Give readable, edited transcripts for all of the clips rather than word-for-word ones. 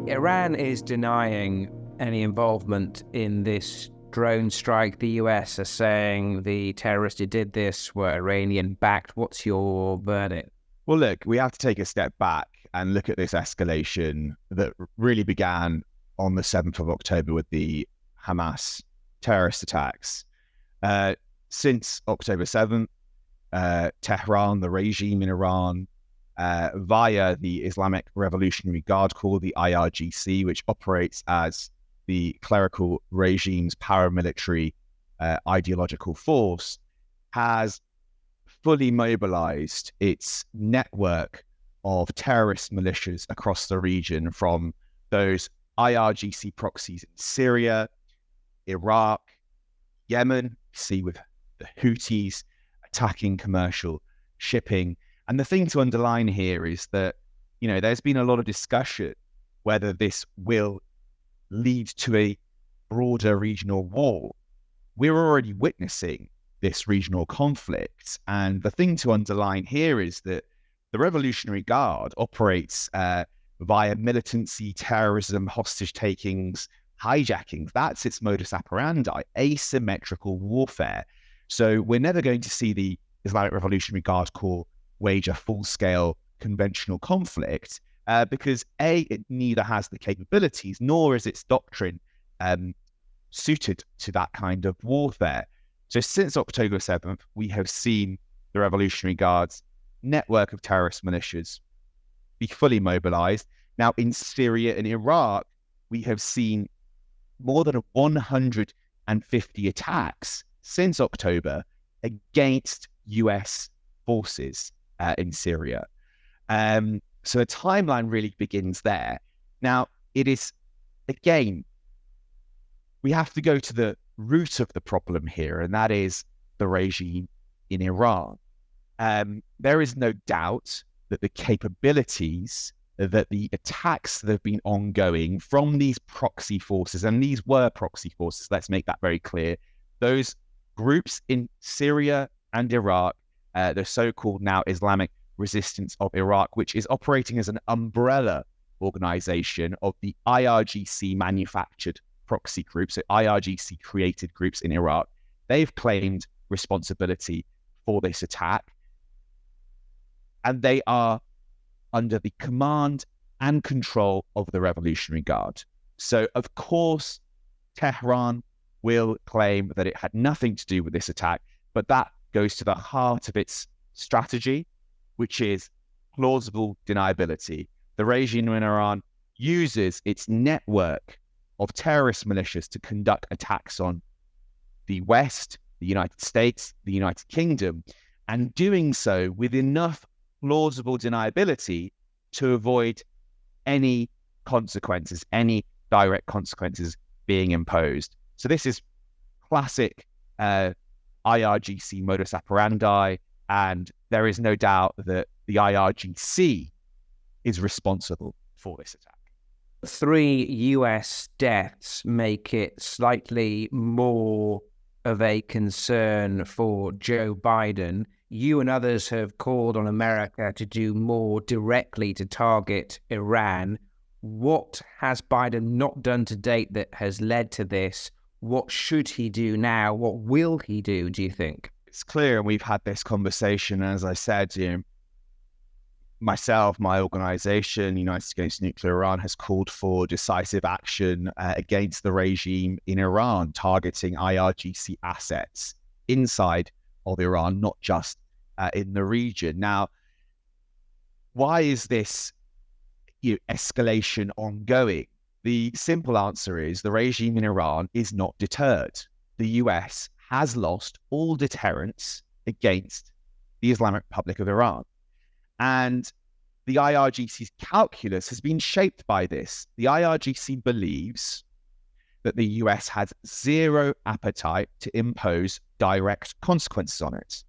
Iran is denying any involvement in this drone strike. The US are saying the terrorists who did this were Iranian-backed. What's your verdict? Well, look, we have to take a step back and look at this escalation that really began on the 7th of October with the Hamas terrorist attacks. Since October 7th, Tehran, the regime in Iran, via the Islamic Revolutionary Guard Corps, the IRGC, which operates as the clerical regime's paramilitary ideological force, has fully mobilized its network of terrorist militias across the region, from those IRGC proxies in Syria, Iraq, Yemen, see with the Houthis attacking commercial shipping. And the thing to underline here is that, there's been a lot of discussion whether this will lead to a broader regional war. We're already witnessing this regional conflict. And the thing to underline here is that the Revolutionary Guard operates via militancy, terrorism, hostage takings, hijackings. That's its modus operandi, asymmetrical warfare. So we're never going to see the Islamic Revolutionary Guard Corps wage a full-scale conventional conflict because A, it neither has the capabilities nor is its doctrine suited to that kind of warfare. So since October 7th, we have seen the Revolutionary Guard's network of terrorist militias be fully mobilized. Now in Syria and Iraq, we have seen more than 150 attacks since October against US forces in Syria. So the timeline really begins there. Now, it is, again, we have to go to the root of the problem here, and that is the regime in Iran. There is no doubt that the capabilities, that the attacks that have been ongoing from these proxy forces, and these were proxy forces, let's make that very clear, those groups in Syria and Iraq, the so-called now Islamic Resistance of Iraq, which is operating as an umbrella organization of the IRGC manufactured proxy groups, so IRGC created groups in Iraq, they've claimed responsibility for this attack. And they are under the command and control of the Revolutionary Guard. So, of course, Tehran will claim that it had nothing to do with this attack, but that goes to the heart of its strategy, which is plausible deniability. The regime in Iran uses its network of terrorist militias to conduct attacks on the West, the United States, the United Kingdom, and doing so with enough plausible deniability to avoid any consequences, any direct consequences being imposed. So this is classic IRGC modus operandi, and there is no doubt that the IRGC is responsible for this attack. 3 US deaths make it slightly more of a concern for Joe Biden. You and others have called on America to do more directly to target Iran. What has Biden not done to date that has led to this? What should he do now? What will he do you think? It's clear, and we've had this conversation, as I said, myself, my organization, United Against Nuclear Iran, has called for decisive action against the regime in Iran, targeting IRGC assets inside of Iran, not just in the region. Now, why is this escalation ongoing? The simple answer is the regime in Iran is not deterred. The US has lost all deterrence against the Islamic Republic of Iran. And the IRGC's calculus has been shaped by this. The IRGC believes that the US has zero appetite to impose direct consequences on it.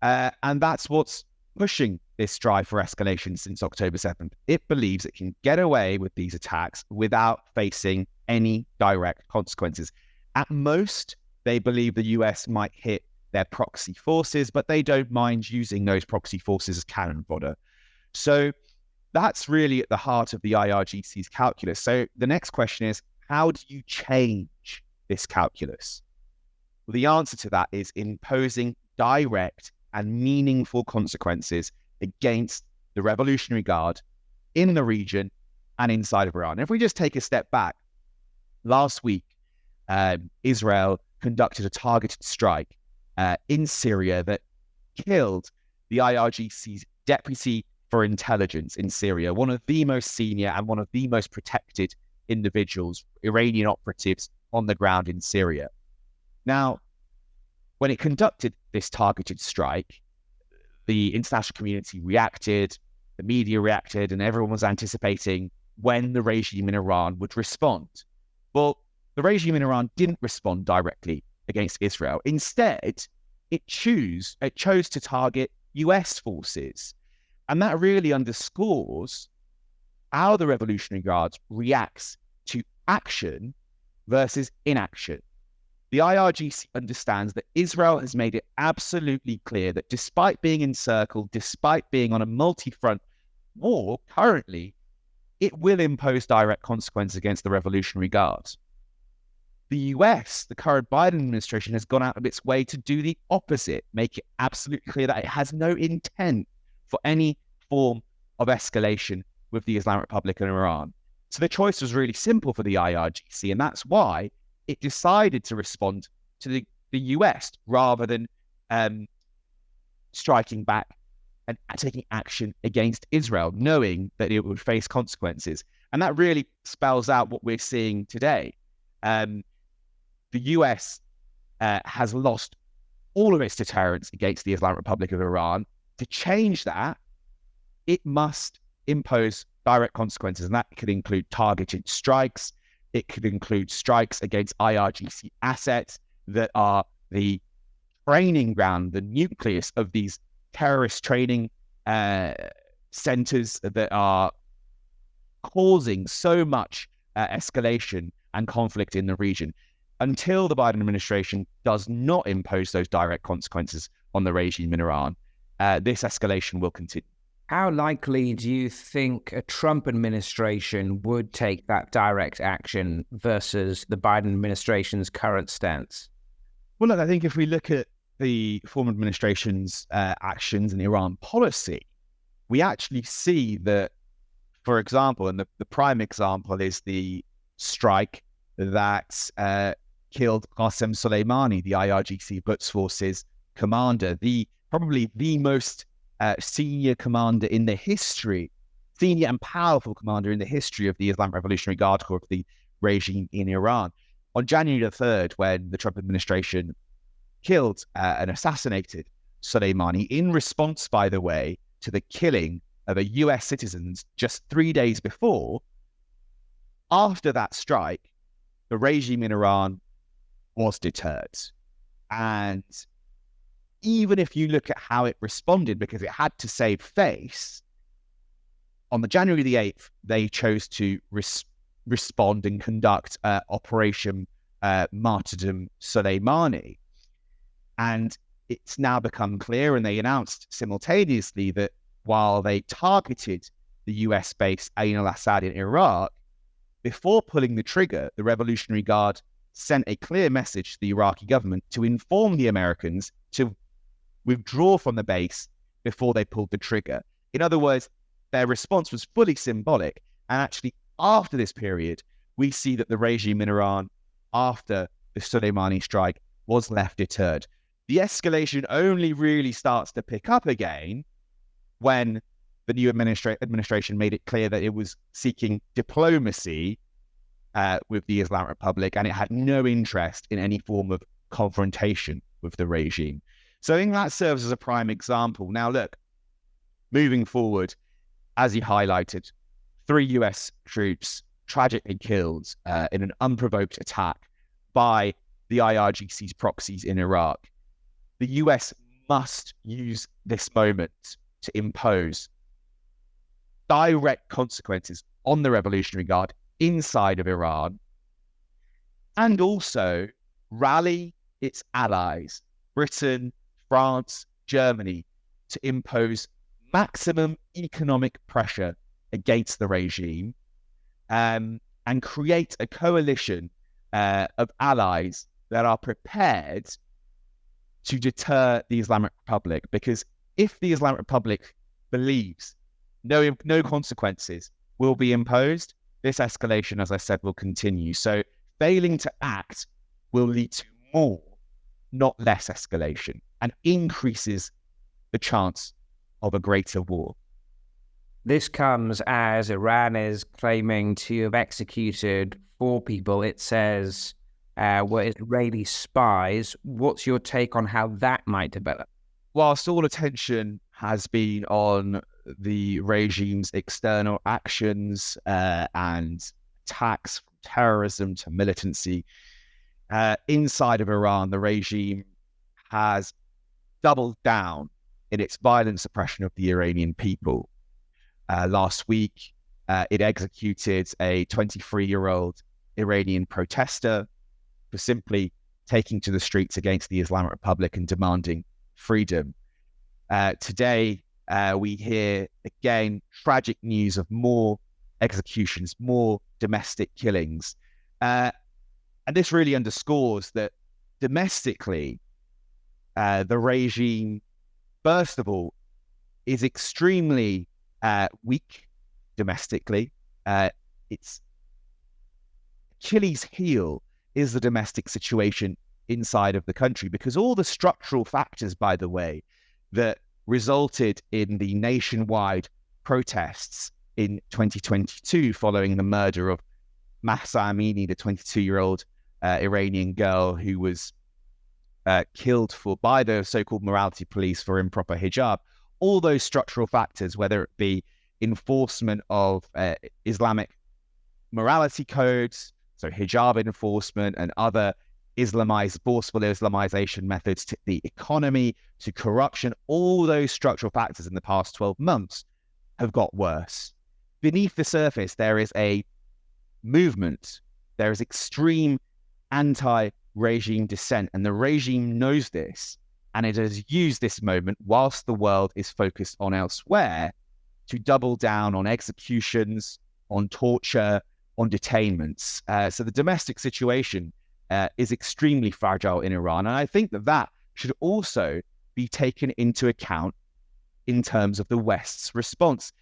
And that's what's pushing this drive for escalation since October 7th. It believes it can get away with these attacks without facing any direct consequences. At most, they believe the US might hit their proxy forces, but they don't mind using those proxy forces as cannon fodder. So that's really at the heart of the IRGC's calculus. So the next question is, how do you change this calculus? Well, the answer to that is imposing direct and meaningful consequences against the Revolutionary Guard in the region and inside of Iran. And if we just take a step back, last week, Israel conducted a targeted strike in Syria that killed the IRGC's deputy for intelligence in Syria, one of the most senior and one of the most protected individuals, Iranian operatives on the ground in Syria. Now, when it conducted this targeted strike, the international community reacted, the media reacted, and everyone was anticipating when the regime in Iran would respond. Well, the regime in Iran didn't respond directly against Israel. Instead, it chose to target US forces. And that really underscores how the Revolutionary Guard reacts to action versus inaction. The IRGC understands that Israel has made it absolutely clear that despite being encircled, despite being on a multi-front war currently, it will impose direct consequences against the Revolutionary Guard. The US, the current Biden administration, has gone out of its way to do the opposite, make it absolutely clear that it has no intent for any form of escalation with the Islamic Republic and Iran. So the choice was really simple for the IRGC, and that's why it decided to respond to the US rather than striking back and taking action against Israel, knowing that it would face consequences. And that really spells out what we're seeing today. The US has lost all of its deterrence against the Islamic Republic of Iran. To change that, it must impose direct consequences, and that could include targeted strikes. It could include strikes against IRGC assets that are the training ground, the nucleus of these terrorist training centers that are causing so much escalation and conflict in the region. Until the Biden administration does not impose those direct consequences on the regime in Iran, this escalation will continue. How likely do you think a Trump administration would take that direct action versus the Biden administration's current stance? Well, look, I think if we look at the former administration's actions and Iran policy, we actually see that, for example, and the prime example is the strike that killed Qasem Soleimani, the IRGC Quds Forces commander, probably the most senior commander in the history, senior and powerful commander in the history of the Islamic Revolutionary Guard Corps, of the regime in Iran. On January the 3rd, when the Trump administration killed and assassinated Soleimani, in response, by the way, to the killing of a US citizen just 3 days before, after that strike, the regime in Iran was deterred. And even if you look at how it responded, because it had to save face, on the January the 8th, they chose to respond and conduct Operation Martyrdom Soleimani. And it's now become clear, and they announced simultaneously that while they targeted the US base Ain al-Assad in Iraq, before pulling the trigger, the Revolutionary Guard sent a clear message to the Iraqi government to inform the Americans to withdraw from the base before they pulled the trigger. In other words, their response was fully symbolic. And actually, after this period, we see that the regime in Iran, after the Soleimani strike, was left deterred. The escalation only really starts to pick up again when the new administration made it clear that it was seeking diplomacy with the Islamic Republic, and it had no interest in any form of confrontation with the regime. So I think that serves as a prime example. Now, look, moving forward, as you highlighted, 3 US troops tragically killed in an unprovoked attack by the IRGC's proxies in Iraq. The US must use this moment to impose direct consequences on the Revolutionary Guard inside of Iran, and also rally its allies, Britain, France, Germany, to impose maximum economic pressure against the regime, and create a coalition of allies that are prepared to deter the Islamic Republic. Because if the Islamic Republic believes no consequences will be imposed, this escalation, as I said, will continue. So failing to act will lead to more, not less escalation, and increases the chance of a greater war. This comes as Iran is claiming to have executed 4 people, it says, were Israeli spies. What's your take on how that might develop? Whilst all attention has been on the regime's external actions and attacks, from terrorism to militancy, inside of Iran, the regime has doubled down in its violent suppression of the Iranian people. Last week, it executed a 23-year-old Iranian protester for simply taking to the streets against the Islamic Republic and demanding freedom. Today, we hear again tragic news of more executions, more domestic killings. And this really underscores that domestically, the regime, first of all, is extremely weak domestically. Its Achilles heel is the domestic situation inside of the country, because all the structural factors, by the way, that resulted in the nationwide protests in 2022 following the murder of Mahsa Amini, the 22-year-old Iranian girl who was killed by the so-called morality police for improper hijab. All those structural factors, whether it be enforcement of Islamic morality codes, so hijab enforcement and other forceful Islamization methods, to the economy, to corruption, all those structural factors in the past 12 months have got worse. Beneath the surface, there is a movement. There is extreme anti-regime dissent, and the regime knows this, and it has used this moment whilst the world is focused on elsewhere to double down on executions, on torture, on detainments. So the domestic situation is extremely fragile in Iran. And I think that should also be taken into account in terms of the West's response.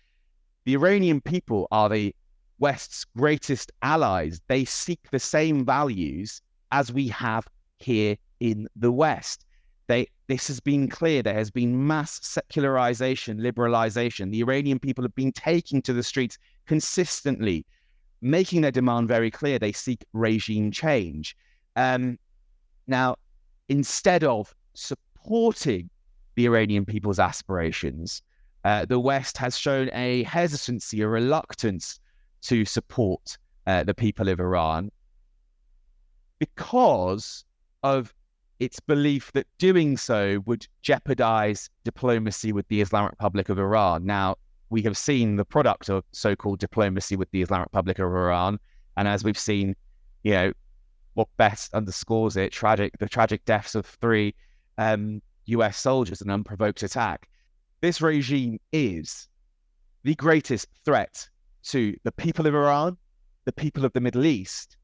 The Iranian people are the West's greatest allies. They seek the same values as we have here in the West. This has been clear. There has been mass secularization, liberalization. The Iranian people have been taking to the streets consistently, making their demand very clear. They seek regime change. Now, instead of supporting the Iranian people's aspirations, the West has shown a hesitancy, a reluctance to support the people of Iran because of its belief that doing so would jeopardize diplomacy with the Islamic Republic of Iran. Now, we have seen the product of so-called diplomacy with the Islamic Republic of Iran, and as we've seen, what best underscores it, the tragic deaths of 3 US soldiers in an unprovoked attack. This regime is the greatest threat to the people of Iran, the people of the Middle East,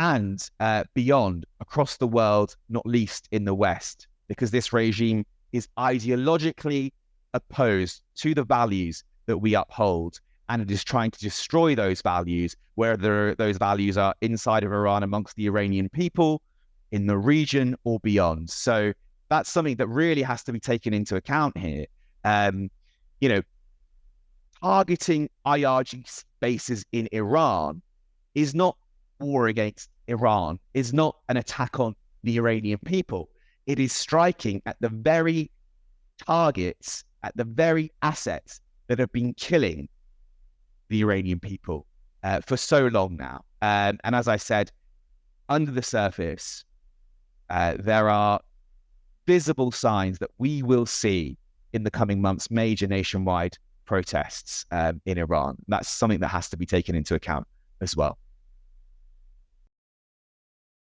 and beyond, across the world, not least in the West, because this regime is ideologically opposed to the values that we uphold, and it is trying to destroy those values, whether those values are inside of Iran amongst the Iranian people, in the region, or beyond. So that's something that really has to be taken into account here. Targeting IRGC bases in Iran is not war against Iran, is not an attack on the Iranian people. It is striking at the very targets, at the very assets that have been killing the Iranian people for so long now. And as I said, under the surface, there are visible signs that we will see in the coming months major nationwide protests in Iran. That's something that has to be taken into account as well.